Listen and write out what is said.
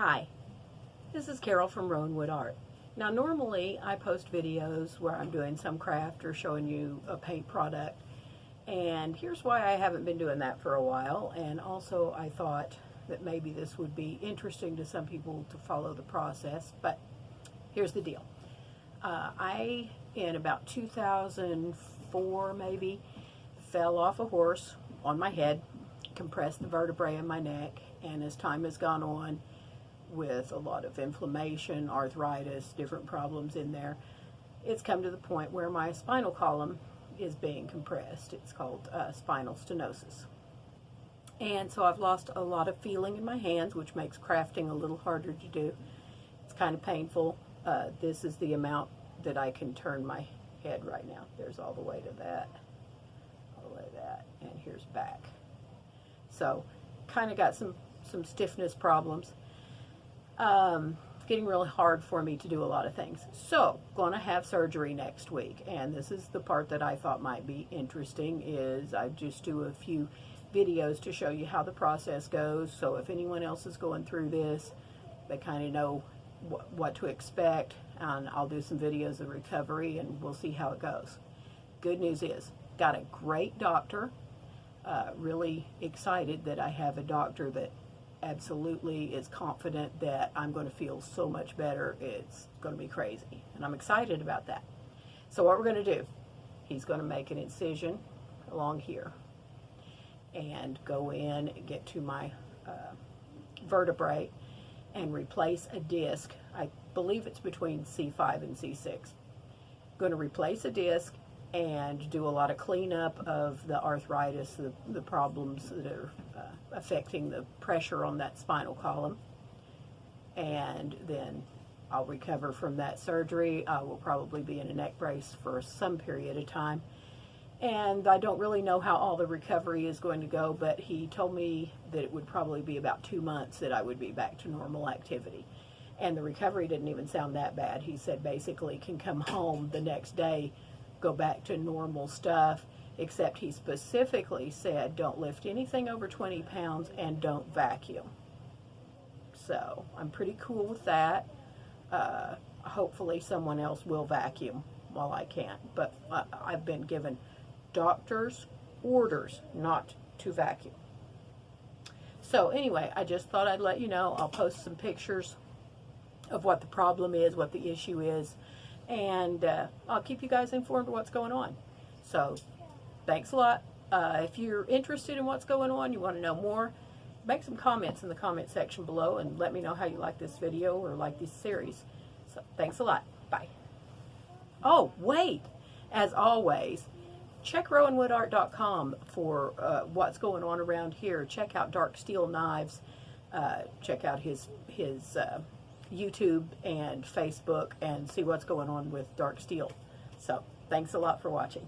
Hi, this is Carol from Rowanwood Art. Now normally I post videos where I'm doing some craft or showing you a paint product, and here's why I haven't been doing that for a while. And also I thought that maybe this would be interesting to some people to follow the process, but here's the deal. I, in about 2004 maybe, fell off a horse on my head, compressed the vertebrae in my neck, and as time has gone on, with a lot of inflammation, arthritis, different problems in there, it's come to the point where my spinal column is being compressed. It's called spinal stenosis. And so I've lost a lot of feeling in my hands, which makes crafting a little harder to do. It's kind of painful. This is the amount that I can turn my head right now. There's all the way to that, all the way to that, and here's back. So kind of got some stiffness problems. Getting really hard for me to do a lot of things. So, going to have surgery next week, and this is the part that I thought might be interesting, is I just do a few videos to show you how the process goes, so if anyone else is going through this, they kind of know what to expect, and I'll do some videos of recovery, and we'll see how it goes. Good news is, got a great doctor, really excited that I have a doctor that absolutely is confident that I'm going to feel so much better. It's going to be crazy, and I'm excited about that. So what we're going to do, he's going to make an incision along here and go in and get to my vertebrae and replace a disc. I believe it's between C5 and C6. Going to replace a disc and do a lot of cleanup of the arthritis, the problems that are affecting the pressure on that spinal column. And then I'll recover from that surgery. I will probably be in a neck brace for some period of time. And I don't really know how all the recovery is going to go, but he told me that it would probably be about 2 months that I would be back to normal activity. And the recovery didn't even sound that bad. He said basically can come home the next day, go back to normal stuff, except he specifically said don't lift anything over 20 pounds and don't vacuum. So I'm pretty cool with that. Hopefully someone else will vacuum while I can't, but I've been given doctor's orders not to vacuum. So anyway, I just thought I'd let you know. I'll post some pictures of what the problem is, what the issue is, and I'll keep you guys informed of what's going on. So thanks a lot. If you're interested in what's going on, you want to know more, make some comments in the comment section below and let me know how you like this video or like this series. So thanks a lot. Bye. Oh, wait. As always, check rowanwoodart.com for what's going on around here. Check out Dark Steel Knives. Check out his YouTube and Facebook and see what's going on with Dark Steel. So thanks a lot for watching.